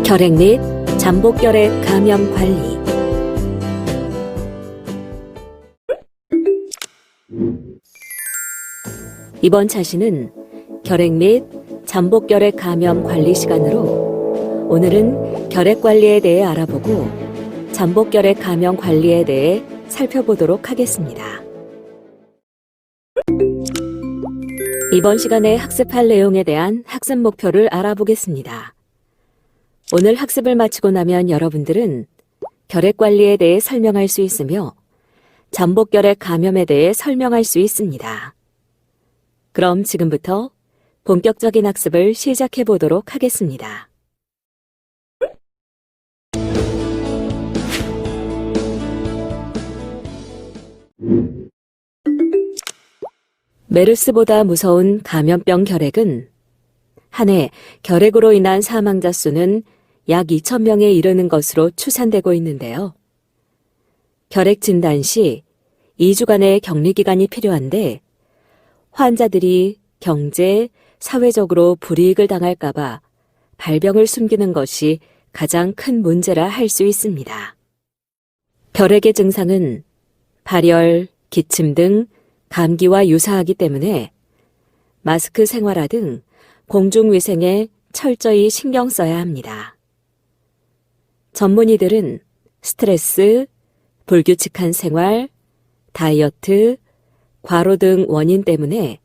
결핵 및 잠복결핵 감염 관리. 이번 차시는 결핵 및 잠복결핵 감염 관리 시간으로 오늘은 결핵 관리에 대해 알아보고 잠복결핵 감염 관리에 대해 살펴보도록 하겠습니다. 이번 시간에 학습할 내용에 대한 학습 목표를 알아보겠습니다. 오늘 학습을 마치고 나면 여러분들은 결핵 관리에 대해 설명할 수 있으며 잠복결핵 감염에 대해 설명할 수 있습니다. 그럼 지금부터 본격적인 학습을 시작해 보도록 하겠습니다. 메르스보다 무서운 감염병 결핵은 한 해 결핵으로 인한 사망자 수는 약 2,000명에 이르는 것으로 추산되고 있는데요. 결핵 진단 시 2주간의 격리기간이 필요한데 환자들이 경제, 사회적으로 불이익을 당할까봐 발병을 숨기는 것이 가장 큰 문제라 할 수 있습니다. 결핵의 증상은 발열, 기침 등 감기와 유사하기 때문에 마스크 생활화 등 공중위생에 철저히 신경 써야 합니다. 전문의들은 스트레스, 불규칙한 생활, 다이어트, 과로 등 원인 때문에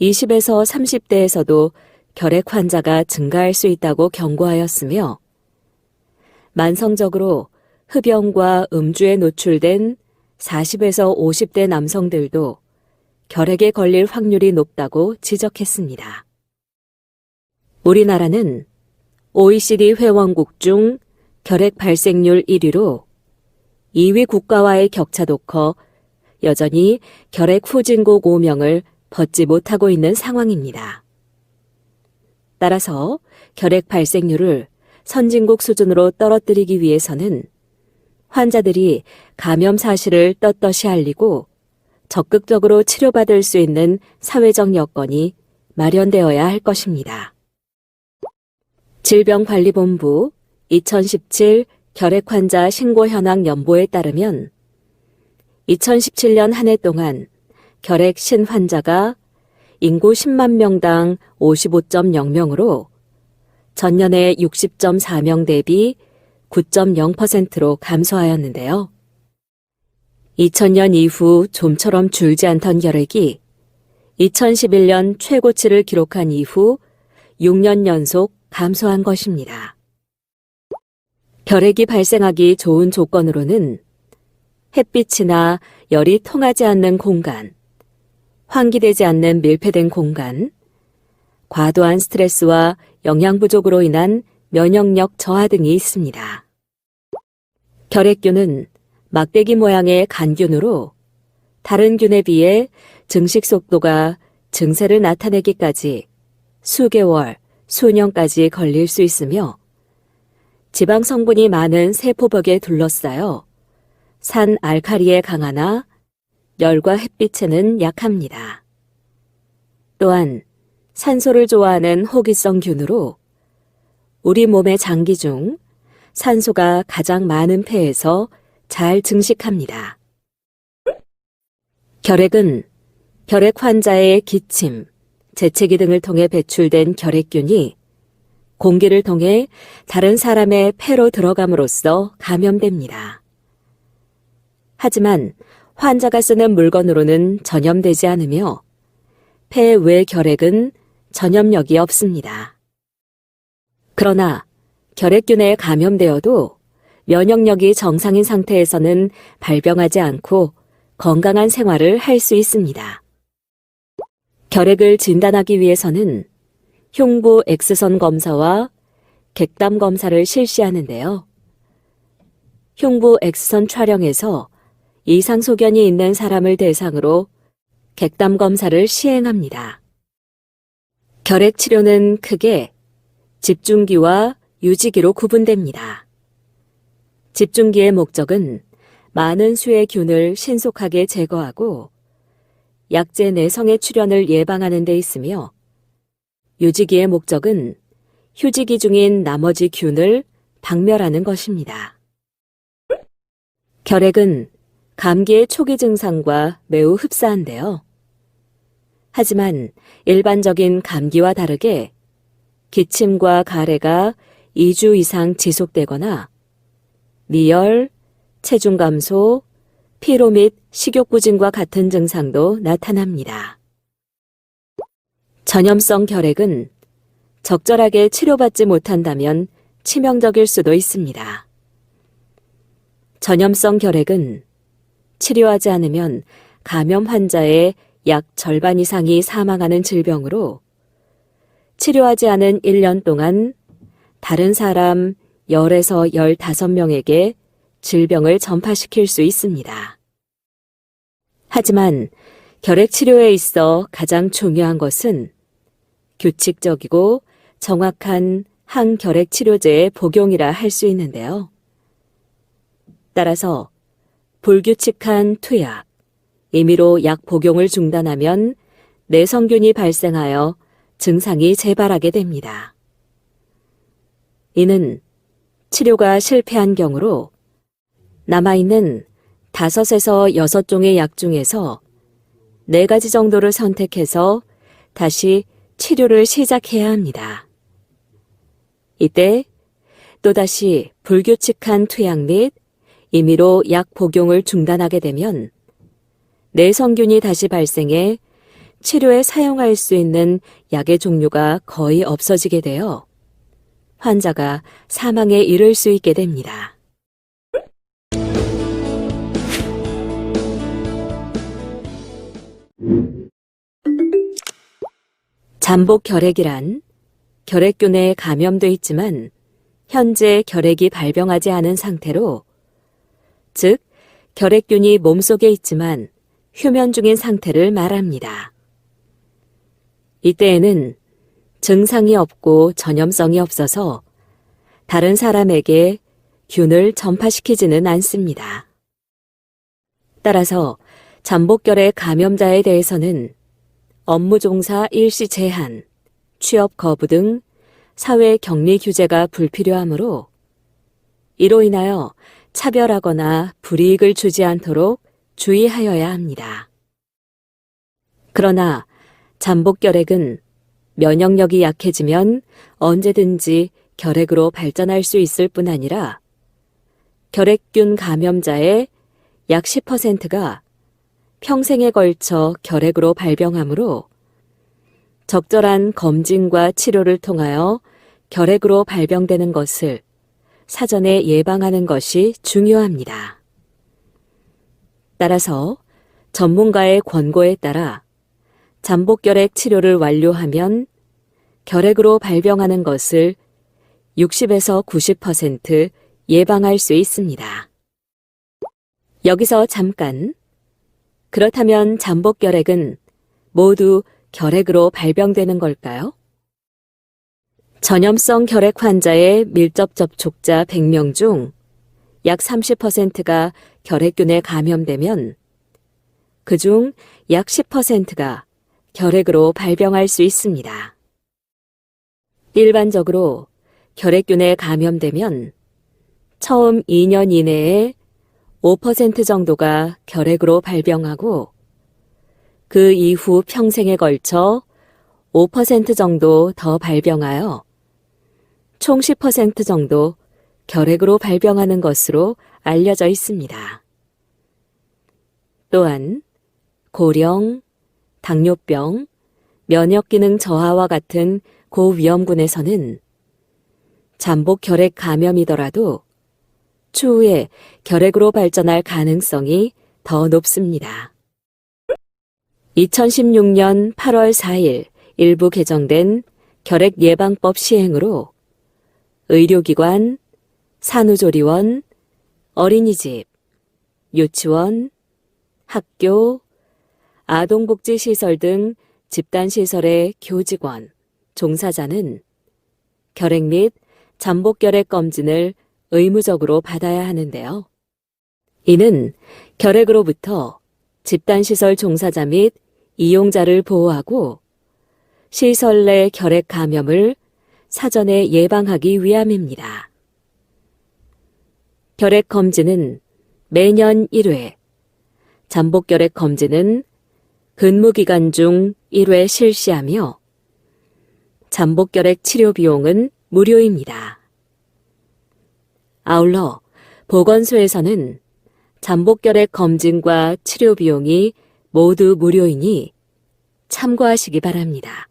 20에서 30대에서도 결핵 환자가 증가할 수 있다고 경고하였으며 만성적으로 흡연과 음주에 노출된 40에서 50대 남성들도 결핵에 걸릴 확률이 높다고 지적했습니다. 우리나라는 OECD 회원국 중 결핵 발생률 1위로 2위 국가와의 격차도 커 여전히 결핵 후진국 5명을 벗지 못하고 있는 상황입니다. 따라서 결핵 발생률을 선진국 수준으로 떨어뜨리기 위해서는 환자들이 감염 사실을 떳떳이 알리고 적극적으로 치료받을 수 있는 사회적 여건이 마련되어야 할 것입니다. 질병관리본부 2017 결핵 환자 신고 현황 연보에 따르면 2017년 한 해 동안 결핵 신환자가 인구 10만 명당 55.0명으로 전년의 60.4명 대비 9.0%로 감소하였는데요. 2000년 이후 좀처럼 줄지 않던 결핵이 2011년 최고치를 기록한 이후 6년 연속 감소한 것입니다. 결핵이 발생하기 좋은 조건으로는 햇빛이나 열이 통하지 않는 공간, 환기되지 않는 밀폐된 공간, 과도한 스트레스와 영양 부족으로 인한 면역력 저하 등이 있습니다. 결핵균은 막대기 모양의 간균으로 다른 균에 비해 증식 속도가 증세를 나타내기까지 수개월, 수년까지 걸릴 수 있으며 지방 성분이 많은 세포벽에 둘러싸여 산 알칼리에 강하나 열과 햇빛에는 약합니다. 또한 산소를 좋아하는 호기성 균으로 우리 몸의 장기 중 산소가 가장 많은 폐에서 잘 증식합니다. 결핵은 결핵 환자의 기침, 재채기 등을 통해 배출된 결핵균이 공기를 통해 다른 사람의 폐로 들어감으로써 감염됩니다. 하지만 환자가 쓰는 물건으로는 전염되지 않으며 폐 외 결핵은 전염력이 없습니다. 그러나 결핵균에 감염되어도 면역력이 정상인 상태에서는 발병하지 않고 건강한 생활을 할 수 있습니다. 결핵을 진단하기 위해서는 흉부 X선 검사와 객담 검사를 실시하는데요. 흉부 X선 촬영에서 이상 소견이 있는 사람을 대상으로 객담 검사를 시행합니다. 결핵 치료는 크게 집중기와 유지기로 구분됩니다. 집중기의 목적은 많은 수의 균을 신속하게 제거하고 약제 내성의 출현을 예방하는 데 있으며 유지기의 목적은 휴지기 중인 나머지 균을 박멸하는 것입니다. 결핵은 감기의 초기 증상과 매우 흡사한데요. 하지만 일반적인 감기와 다르게 기침과 가래가 2주 이상 지속되거나 미열, 체중 감소, 피로 및 식욕부진과 같은 증상도 나타납니다. 전염성 결핵은 적절하게 치료받지 못한다면 치명적일 수도 있습니다. 전염성 결핵은 치료하지 않으면 감염 환자의 약 절반 이상이 사망하는 질병으로 치료하지 않은 1년 동안 다른 사람 10에서 15명에게 질병을 전파시킬 수 있습니다. 하지만 결핵 치료에 있어 가장 중요한 것은 규칙적이고 정확한 항결핵 치료제의 복용이라 할 수 있는데요. 따라서 불규칙한 투약, 임의로 약 복용을 중단하면 내성균이 발생하여 증상이 재발하게 됩니다. 이는 치료가 실패한 경우로 남아있는 5에서 6종의 약 중에서 4가지 정도를 선택해서 다시 치료를 시작해야 합니다. 이때 또다시 불규칙한 투약 및 임의로 약 복용을 중단하게 되면 내성균이 다시 발생해 치료에 사용할 수 있는 약의 종류가 거의 없어지게 되어 환자가 사망에 이를 수 있게 됩니다. 잠복 결핵이란 결핵균에 감염돼 있지만 현재 결핵이 발병하지 않은 상태로, 즉 결핵균이 몸속에 있지만 휴면 중인 상태를 말합니다. 이때에는 증상이 없고 전염성이 없어서 다른 사람에게 균을 전파시키지는 않습니다. 따라서 잠복결핵 감염자에 대해서는 업무 종사 일시 제한, 취업 거부 등 사회 격리 규제가 불필요하므로 이로 인하여 차별하거나 불이익을 주지 않도록 주의하여야 합니다. 그러나 잠복결핵은 면역력이 약해지면 언제든지 결핵으로 발전할 수 있을 뿐 아니라 결핵균 감염자의 약 10%가 평생에 걸쳐 결핵으로 발병하므로 적절한 검진과 치료를 통하여 결핵으로 발병되는 것을 사전에 예방하는 것이 중요합니다. 따라서 전문가의 권고에 따라 잠복결핵 치료를 완료하면 결핵으로 발병하는 것을 60에서 90% 예방할 수 있습니다. 여기서 잠깐, 그렇다면 잠복결핵은 모두 결핵으로 발병되는 걸까요? 전염성 결핵 환자의 밀접 접촉자 100명 중 약 30%가 결핵균에 감염되면 그중 약 10%가 결핵으로 발병할 수 있습니다. 일반적으로 결핵균에 감염되면 처음 2년 이내에 5% 정도가 결핵으로 발병하고 그 이후 평생에 걸쳐 5% 정도 더 발병하여 총 10% 정도 결핵으로 발병하는 것으로 알려져 있습니다. 또한 고령, 당뇨병, 면역기능 저하와 같은 고위험군에서는 잠복 결핵 감염이더라도 추후에 결핵으로 발전할 가능성이 더 높습니다. 2016년 8월 4일 일부 개정된 결핵 예방법 시행으로 의료기관, 산후조리원, 어린이집, 유치원, 학교, 아동복지시설 등 집단시설의 교직원, 종사자는 결핵 및 잠복결핵 검진을 의무적으로 받아야 하는데요. 이는 결핵으로부터 집단시설 종사자 및 이용자를 보호하고 시설 내 결핵 감염을 사전에 예방하기 위함입니다. 결핵 검진은 매년 1회, 잠복결핵 검진은 근무기간 중 1회 실시하며 잠복결핵 치료 비용은 무료입니다. 아울러 보건소에서는 잠복결핵 검진과 치료 비용이 모두 무료이니 참고하시기 바랍니다.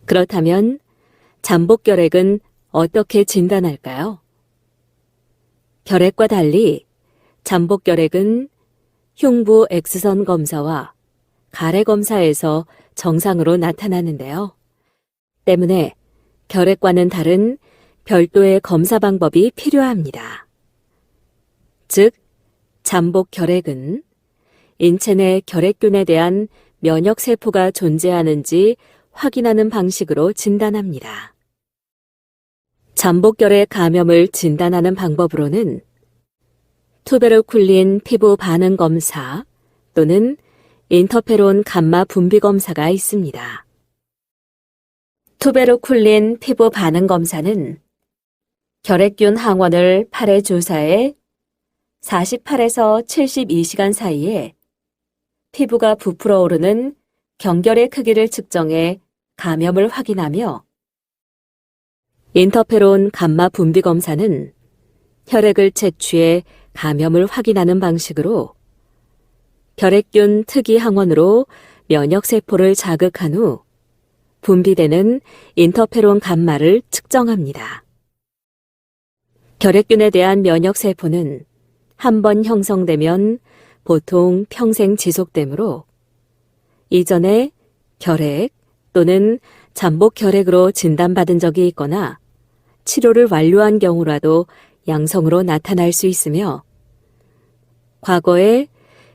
그렇다면 잠복결핵은 어떻게 진단할까요? 결핵과 달리 잠복결핵은 흉부 X선 검사와 가래 검사에서 정상으로 나타나는데요. 때문에 결핵과는 다른 별도의 검사 방법이 필요합니다. 즉, 잠복결핵은 인체 내 결핵균에 대한 면역세포가 존재하는지 확인하는 방식으로 진단합니다. 잠복결핵 감염을 진단하는 방법으로는 투베르쿨린 피부 반응 검사 또는 인터페론 감마 분비 검사가 있습니다. 투베르쿨린 피부 반응 검사는 결핵균 항원을 팔에 주사해 48에서 72시간 사이에 피부가 부풀어 오르는 경결의 크기를 측정해 감염을 확인하며 인터페론 감마 분비 검사는 혈액을 채취해 감염을 확인하는 방식으로 결핵균 특이 항원으로 면역세포를 자극한 후 분비되는 인터페론 감마를 측정합니다. 결핵균에 대한 면역세포는 한 번 형성되면 보통 평생 지속되므로 이전에 결핵 또는 잠복결핵으로 진단받은 적이 있거나 치료를 완료한 경우라도 양성으로 나타날 수 있으며 과거에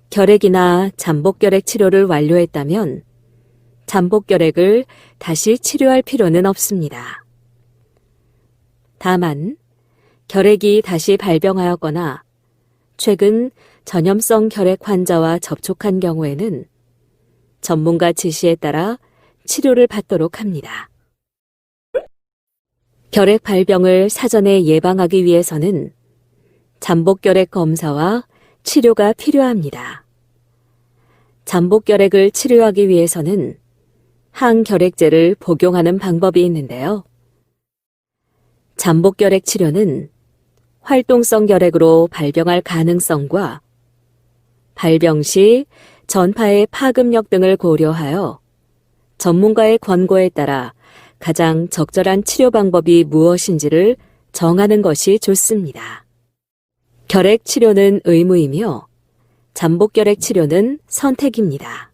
결핵이나 잠복결핵 치료를 완료했다면 잠복결핵을 다시 치료할 필요는 없습니다. 다만 결핵이 다시 발병하였거나 최근 전염성 결핵 환자와 접촉한 경우에는 전문가 지시에 따라 치료를 받도록 합니다. 결핵 발병을 사전에 예방하기 위해서는 잠복결핵 검사와 치료가 필요합니다. 잠복결핵을 치료하기 위해서는 항결핵제를 복용하는 방법이 있는데요. 잠복결핵 치료는 활동성 결핵으로 발병할 가능성과 발병 시 전파의 파급력 등을 고려하여 전문가의 권고에 따라 가장 적절한 치료 방법이 무엇인지를 정하는 것이 좋습니다. 결핵 치료는 의무이며 잠복결핵 치료는 선택입니다.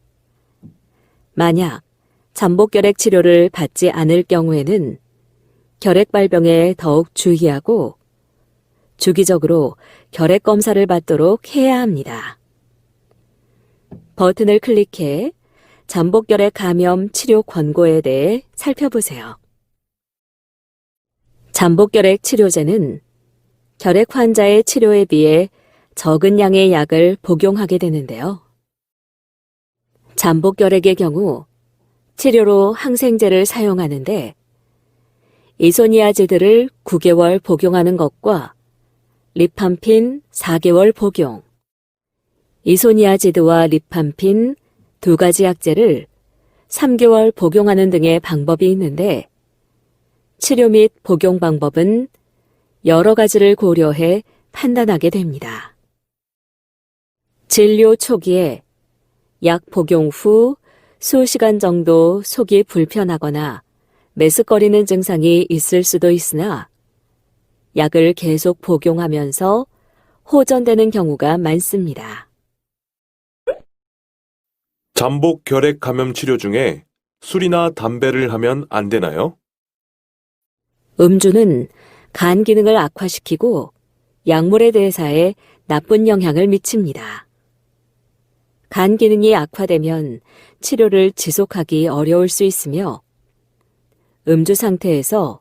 만약 잠복결핵 치료를 받지 않을 경우에는 결핵 발병에 더욱 주의하고 주기적으로 결핵 검사를 받도록 해야 합니다. 버튼을 클릭해 잠복결핵 감염 치료 권고에 대해 살펴보세요. 잠복결핵 치료제는 결핵 환자의 치료에 비해 적은 양의 약을 복용하게 되는데요. 잠복결핵의 경우 치료로 항생제를 사용하는데 이소니아지드를 9개월 복용하는 것과 리팜핀 4개월 복용, 이소니아지드와 리팜핀 두 가지 약제를 3개월 복용하는 등의 방법이 있는데 치료 및 복용 방법은 여러 가지를 고려해 판단하게 됩니다. 진료 초기에 약 복용 후 수시간 정도 속이 불편하거나 메스꺼리는 증상이 있을 수도 있으나 약을 계속 복용하면서 호전되는 경우가 많습니다. 잠복결핵 감염 치료 중에 술이나 담배를 하면 안 되나요? 음주는 간 기능을 악화시키고 약물의 대사에 나쁜 영향을 미칩니다. 간 기능이 악화되면 치료를 지속하기 어려울 수 있으며 음주 상태에서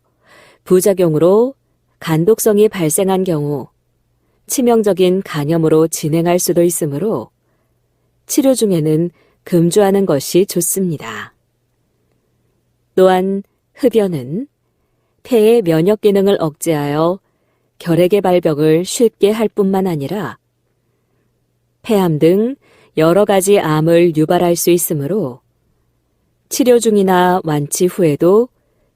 부작용으로 간독성이 발생한 경우 치명적인 간염으로 진행할 수도 있으므로 치료 중에는 금주하는 것이 좋습니다. 또한 흡연은 폐의 면역 기능을 억제하여 결핵의 발병을 쉽게 할 뿐만 아니라 폐암 등 여러 가지 암을 유발할 수 있으므로 치료 중이나 완치 후에도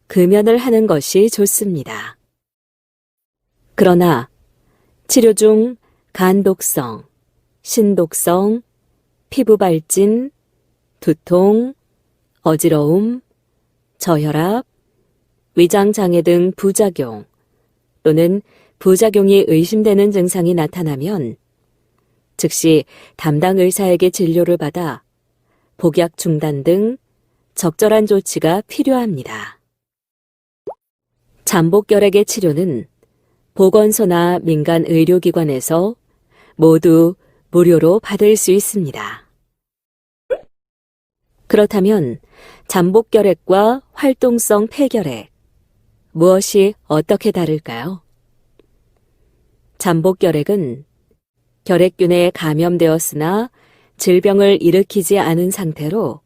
금연을 하는 것이 좋습니다. 그러나 치료 중 간독성, 신독성, 피부 발진, 두통, 어지러움, 저혈압, 위장장애 등 부작용 또는 부작용이 의심되는 증상이 나타나면 즉시 담당 의사에게 진료를 받아 복약 중단 등 적절한 조치가 필요합니다. 잠복결핵의 치료는 보건소나 민간 의료기관에서 모두 무료로 받을 수 있습니다. 그렇다면 잠복결핵과 활동성 폐결핵, 무엇이 어떻게 다를까요? 잠복결핵은 결핵균에 감염되었으나 질병을 일으키지 않은 상태로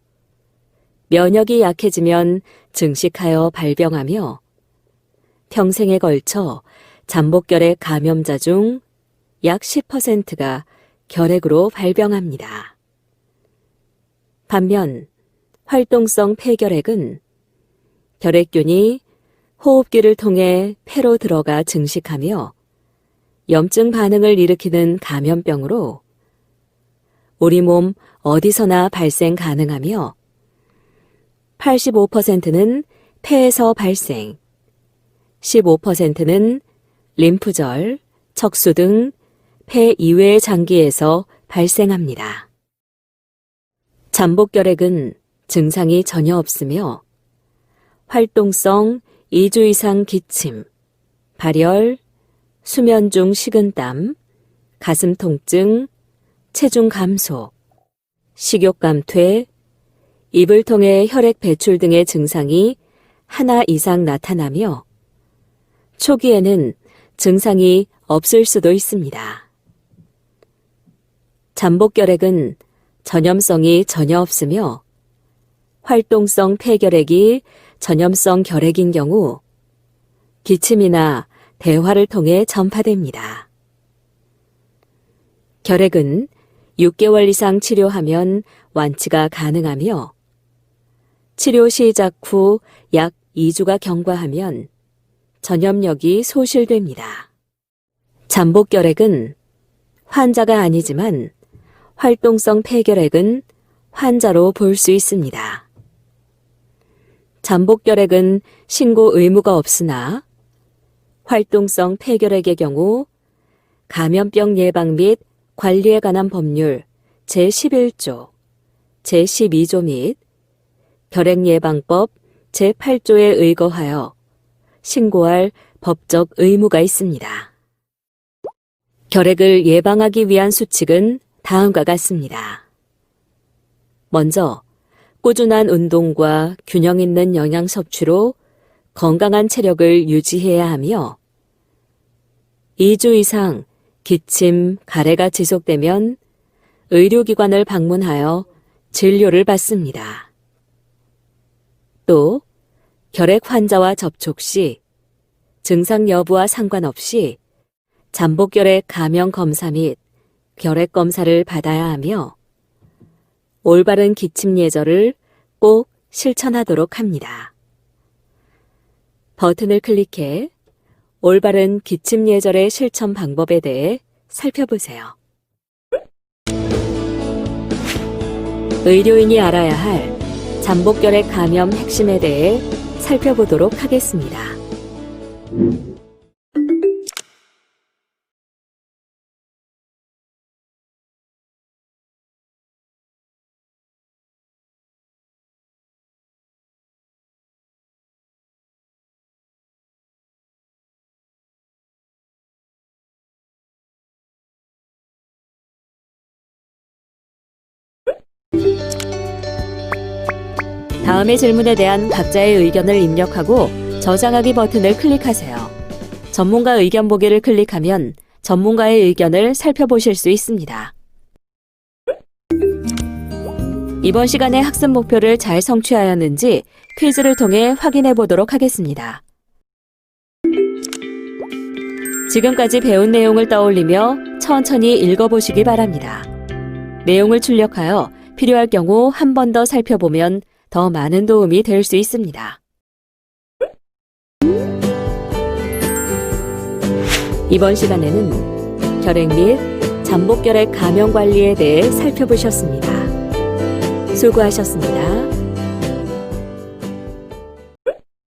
면역이 약해지면 증식하여 발병하며 평생에 걸쳐 잠복결핵 감염자 중 약 10%가 결핵으로 발병합니다. 반면 활동성 폐결핵은 결핵균이 호흡기를 통해 폐로 들어가 증식하며 염증 반응을 일으키는 감염병으로 우리 몸 어디서나 발생 가능하며 85%는 폐에서 발생, 15%는 림프절, 척수 등 폐 이외의 장기에서 발생합니다. 잠복결핵은 증상이 전혀 없으며 활동성 2주 이상 기침, 발열, 수면 중 식은땀, 가슴 통증, 체중 감소, 식욕 감퇴, 입을 통해 혈액 배출 등의 증상이 하나 이상 나타나며 초기에는 증상이 없을 수도 있습니다. 잠복결핵은 전염성이 전혀 없으며 활동성 폐결핵이 전염성 결핵인 경우 기침이나 대화를 통해 전파됩니다. 결핵은 6개월 이상 치료하면 완치가 가능하며 치료 시작 후 약 2주가 경과하면 전염력이 소실됩니다. 잠복결핵은 환자가 아니지만 활동성 폐결핵은 환자로 볼 수 있습니다. 잠복결핵은 신고 의무가 없으나 활동성 폐결핵의 경우 감염병 예방 및 관리에 관한 법률 제11조, 제12조 및 결핵예방법 제8조에 의거하여 신고할 법적 의무가 있습니다. 결핵을 예방하기 위한 수칙은 다음과 같습니다. 먼저 꾸준한 운동과 균형 있는 영양 섭취로 건강한 체력을 유지해야 하며 2주 이상 기침, 가래가 지속되면 의료기관을 방문하여 진료를 받습니다. 또 결핵 환자와 접촉 시 증상 여부와 상관없이 잠복결핵 감염 검사 및 결핵 검사를 받아야 하며 올바른 기침 예절을 꼭 실천하도록 합니다. 버튼을 클릭해 올바른 기침 예절의 실천 방법에 대해 살펴보세요. 의료인이 알아야 할 잠복결핵 감염 핵심에 대해 살펴보도록 하겠습니다. 다음의 질문에 대한 각자의 의견을 입력하고 저장하기 버튼을 클릭하세요. 전문가 의견 보기를 클릭하면 전문가의 의견을 살펴보실 수 있습니다. 이번 시간의 학습 목표를 잘 성취하였는지 퀴즈를 통해 확인해 보도록 하겠습니다. 지금까지 배운 내용을 떠올리며 천천히 읽어보시기 바랍니다. 내용을 출력하여 필요할 경우 한 번 더 살펴보면 더 많은 도움이 될 수 있습니다. 이번 시간에는 결핵 및 잠복결핵 감염 관리에 대해 살펴보셨습니다. 수고하셨습니다.